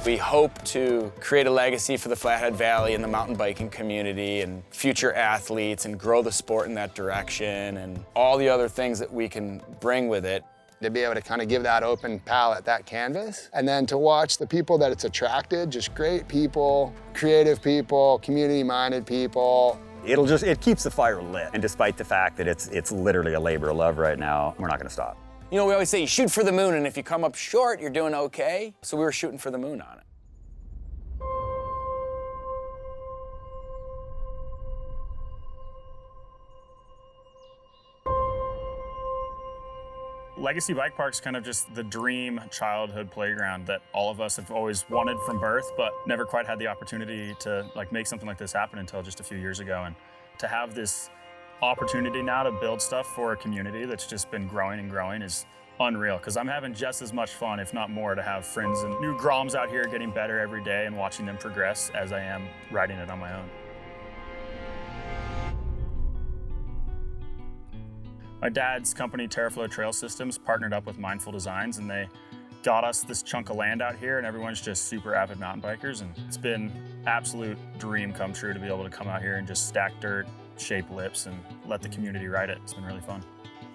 We hope to create a legacy for the Flathead Valley and the mountain biking community and future athletes and grow the sport in that direction and all the other things that we can bring with it. To be able to kind of give that open palette, that canvas, and then to watch the people that it's attracted, just great people, creative people, community-minded people. It keeps the fire lit. And despite the fact that it's literally a labor of love right now, we're not gonna stop. You know, we always say you shoot for the moon, and if you come up short, you're doing okay. So we were shooting for the moon on it. Legacy Bike Park's kind of just the dream childhood playground that all of us have always wanted from birth, but never quite had the opportunity to make something like this happen until just a few years ago. And to have this opportunity now to build stuff for a community that's just been growing and growing is unreal, because I'm having just as much fun, if not more, to have friends and new groms out here getting better every day and watching them progress as I am riding it on my own. My dad's company, TerraFlow Trail Systems, partnered up with Mindful Designs, and they got us this chunk of land out here, and everyone's just super avid mountain bikers, and it's been absolute dream come true to be able to come out here and just stack dirt, shape lips, and let the community ride it. It's been really fun.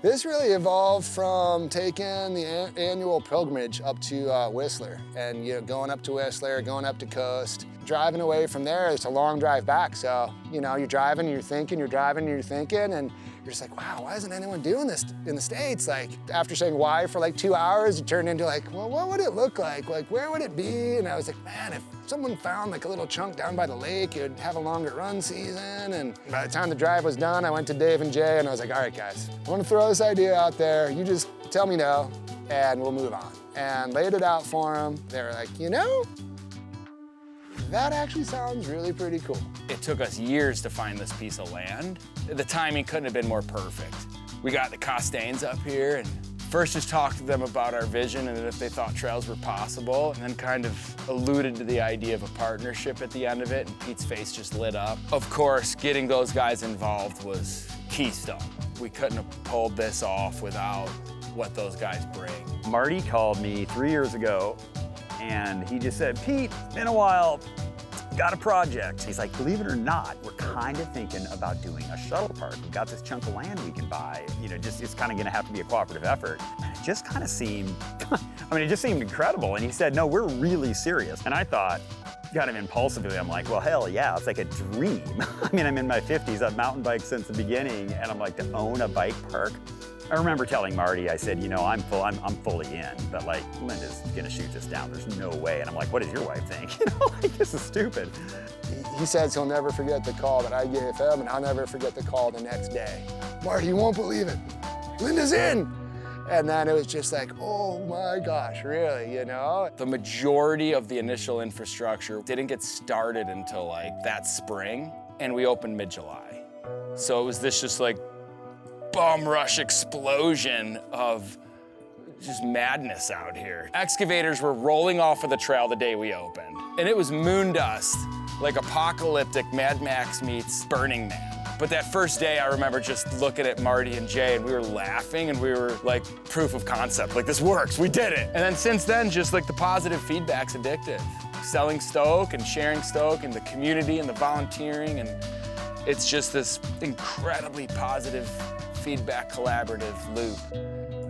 This really evolved from taking the annual pilgrimage up to Whistler and going up to Whistler, going up to Coast. Driving away from there, it's a long drive back. So, you're driving and you're thinking, you're driving and you're thinking, and you're just like, wow, why isn't anyone doing this in the States? Like, after saying why for like 2 hours, it turned into like, well, what would it look like? Like, where would it be? And I was like, man, if someone found like a little chunk down by the lake, it would have a longer run season. And by the time the drive was done, I went to Dave and Jay and I was like, all right, guys, I want to throw this idea out there. You just tell me no, and we'll move on. And laid it out for them. They were like, that actually sounds really pretty cool. It took us years to find this piece of land. The timing couldn't have been more perfect. We got the Costains up here and first just talked to them about our vision and if they thought trails were possible, and then kind of alluded to the idea of a partnership at the end of it, and Pete's face just lit up. Of course, getting those guys involved was keystone. We couldn't have pulled this off without what those guys bring. Marty called me 3 years ago, and he just said, Pete, it's been a while, got a project. He's like, believe it or not, we're kind of thinking about doing a shuttle park. We've got this chunk of land we can buy. It's kind of gonna have to be a cooperative effort. And it just kind of seemed, it just seemed incredible. And he said, no, we're really serious. And I thought, kind of impulsively, I'm like, well, hell yeah, it's like a dream. I'm in my 50s, I've mountain biked since the beginning, and I'm like, to own a bike park. I remember telling Marty, I said, I'm fully in, but like, Linda's gonna shoot this down. There's no way. And I'm like, what does your wife think? This is stupid. He says he'll never forget the call that I gave him, and I'll never forget the call the next day. Marty, you won't believe it. Linda's in. And then it was just like, oh my gosh, really, The majority of the initial infrastructure didn't get started until like that spring, and we opened mid-July. So it was this just like bum rush explosion of just madness out here. Excavators were rolling off of the trail the day we opened, and it was moon dust, like apocalyptic Mad Max meets Burning Man. But that first day, I remember just looking at Marty and Jay, and we were laughing, and we were like, proof of concept, like this works, we did it. And then since then, just like the positive feedback's addictive. Selling stoke and sharing stoke and the community and the volunteering, and it's just this incredibly positive feedback collaborative loop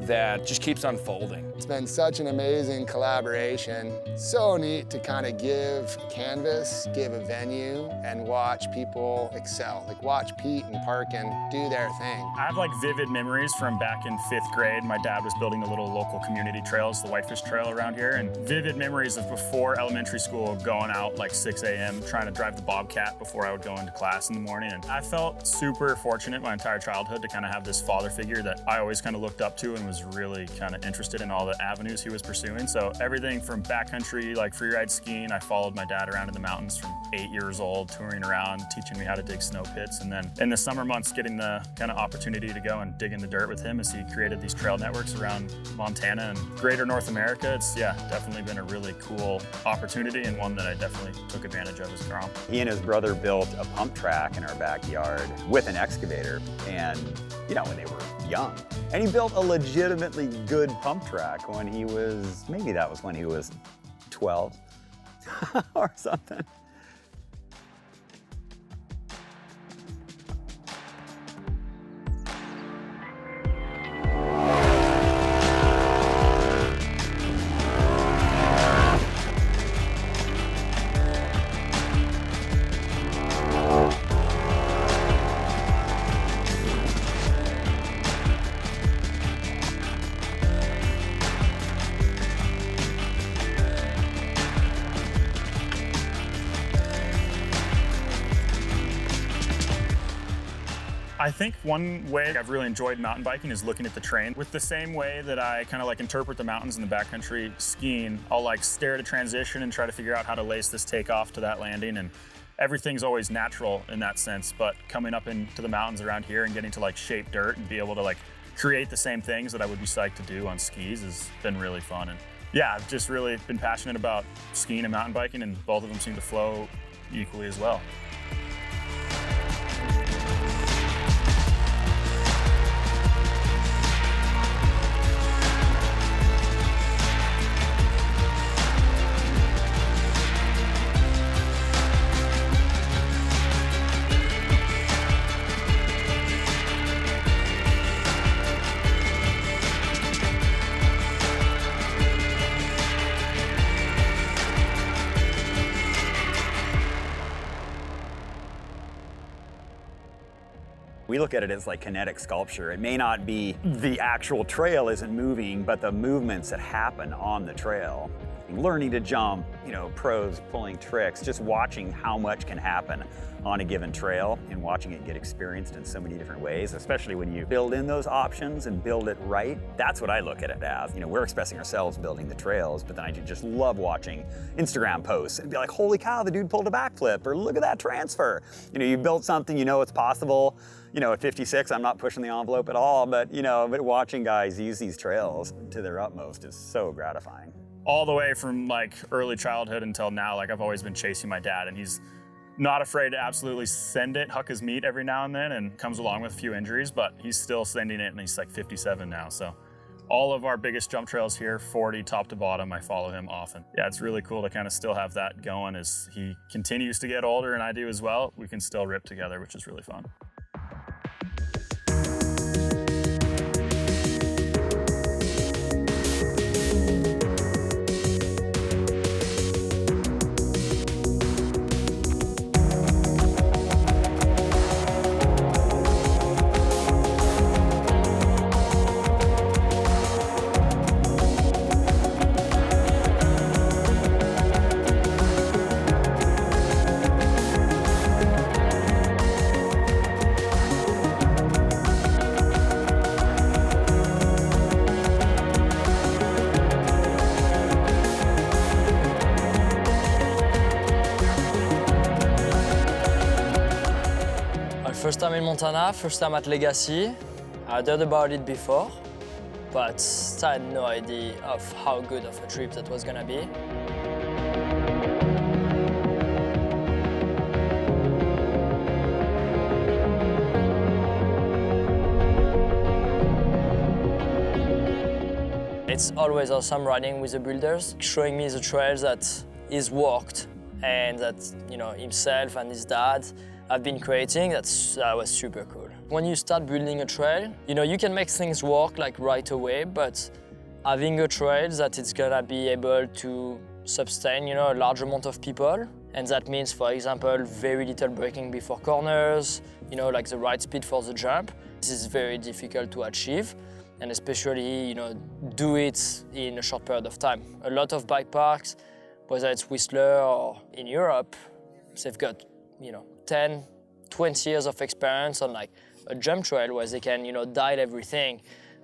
that just keeps unfolding. It's been such an amazing collaboration. So neat to kind of give a canvas, give a venue, and watch people excel. Like watch Pete and Parkin do their thing. I have like vivid memories from back in 5th grade. My dad was building the little local community trails, the Whitefish Trail around here, and vivid memories of before elementary school going out like 6 a.m. trying to drive the Bobcat before I would go into class in the morning. And I felt super fortunate my entire childhood to kind of have this father figure that I always kind of looked up to and was really kind of interested in all the avenues he was pursuing. So everything from backcountry, like freeride skiing, I followed my dad around in the mountains from 8 years old, touring around, teaching me how to dig snow pits. And then in the summer months, getting the kind of opportunity to go and dig in the dirt with him as he created these trail networks around Montana and greater North America. It's, definitely been a really cool opportunity and one that I definitely took advantage of as a grom. He and his brother built a pump track in our backyard with an excavator, and when they were young. And he built a legitimately good pump track when he was, maybe that was when he was 12. or something. I think one way I've really enjoyed mountain biking is looking at the terrain. With the same way that I kind of like interpret the mountains in the backcountry skiing, I'll like stare at a transition and try to figure out how to lace this takeoff to that landing, and everything's always natural in that sense. But coming up into the mountains around here and getting to like shape dirt and be able to like create the same things that I would be psyched to do on skis has been really fun. And yeah, I've just really been passionate about skiing and mountain biking, and both of them seem to flow equally as well. We look at it as like kinetic sculpture. It may not be the actual trail isn't moving, but the movements that happen on the trail. Learning to jump, you know, pros pulling tricks, just watching how much can happen on a given trail and watching it get experienced in so many different ways, especially when you build in those options and build it right. That's what I look at it as. You know, we're expressing ourselves building the trails, but then I just love watching Instagram posts and be like, holy cow, the dude pulled a backflip, or look at that transfer. You know, you built something, you know it's possible. You know, at 56, I'm not pushing the envelope at all, but you know, but watching guys use these trails to their utmost is so gratifying. All the way from like early childhood until now, like I've always been chasing my dad, and he's not afraid to absolutely send it, huck his meat every now and then, and comes along with a few injuries, but he's still sending it, and he's like 57 now. So all of our biggest jump trails here, 40 top to bottom, I follow him often. Yeah, it's really cool to kind of still have that going as he continues to get older, and I do as well. We can still rip together, which is really fun. First time in Montana, first time at Legacy. I heard about it before, but I had no idea of how good of a trip that was gonna be. It's always awesome riding with the builders, showing me the trails that he's walked and that, you know, himself and his dad have been creating. That was super cool. When you start building a trail, you know, you can make things work like right away, but having a trail that it's gonna be able to sustain, you know, a large amount of people, and that means, for example, very little braking before corners, you know, like the right speed for the jump. This is very difficult to achieve, and especially, you know, do it in a short period of time. A lot of bike parks, whether it's Whistler or in Europe, they've got, you know, 10, 20 years of experience on like a jump trail where they can, you know, dial everything.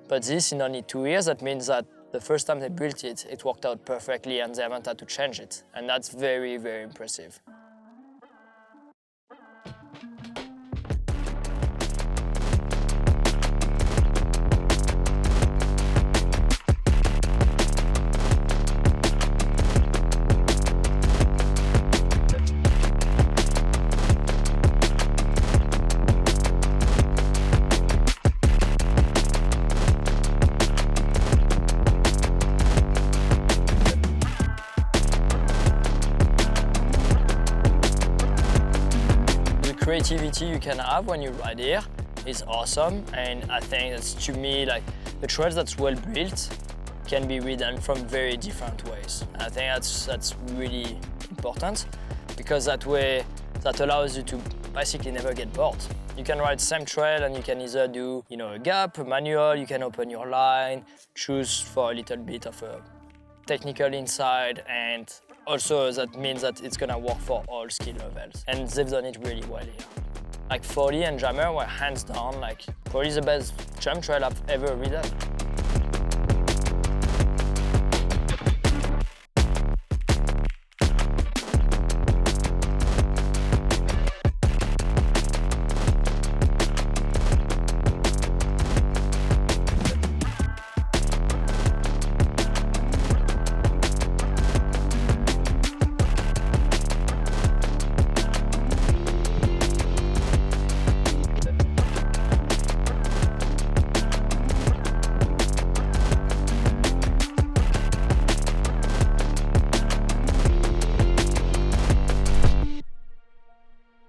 But this in only 2 years, that means that the first time they built it, it worked out perfectly and they haven't had to change it. And that's very, very impressive. creativity you can have when you ride here is awesome. And I think that's, to me, like the trails that's well built can be ridden from very different ways. I think that's really important, because that way, that allows you to basically never get bored. You can ride the same trail and you can either do, a gap, a manual, you can open your line, choose for a little bit of a technical inside, and also that means that it's gonna work for all skill levels. And they've done it really well here. Like 40 and Jammer were hands down, like probably the best jump trail I've ever ridden.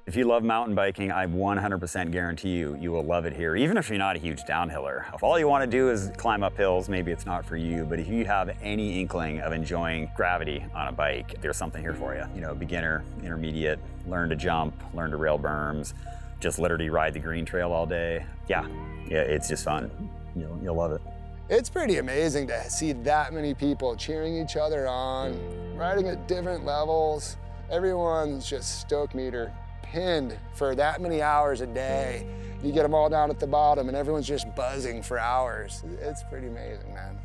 If you love mountain biking, I 100% guarantee you will love it here, even if you're not a huge downhiller. If all you want to do is climb up hills, maybe it's not for you, but if you have any inkling of enjoying gravity on a bike, there's something here for you. Beginner, intermediate, learn to jump, learn to rail berms, just literally ride the green trail all day. Yeah, it's just fun. You'll love it. It's pretty amazing to see that many people cheering each other on, riding at different levels. Everyone's just stoke meter pinned for that many hours a day. You get them all down at the bottom and everyone's just buzzing for hours. It's pretty amazing, man.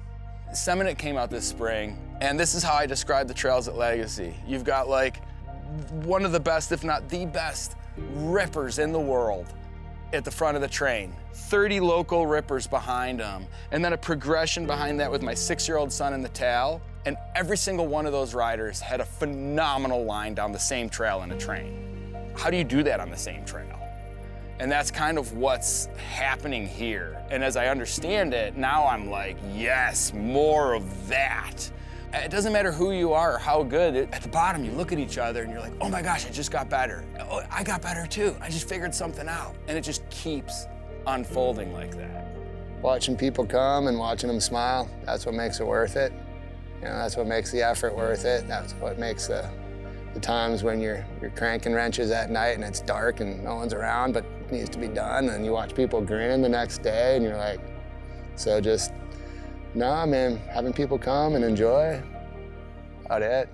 Seminit came out this spring, and this is how I describe the trails at Legacy. You've got like one of the best, if not the best, rippers in the world at the front of the train. 30 local rippers behind them, and then a progression behind that with my 6-year-old son in the tail. And every single one of those riders had a phenomenal line down the same trail in a train. How do you do that on the same trail? And that's kind of what's happening here. And as I understand it, now I'm like, yes, more of that. It doesn't matter who you are or how good. At the bottom, you look at each other and you're like, oh my gosh, I just got better. Oh, I got better too. I just figured something out. And it just keeps unfolding like that. Watching people come and watching them smile, that's what makes it worth it. That's what makes the effort worth it. That's what makes the times when you're cranking wrenches at night and it's dark and no one's around, but it needs to be done, and you watch people grin the next day and you're like, so just, nah, man, having people come and enjoy, about it.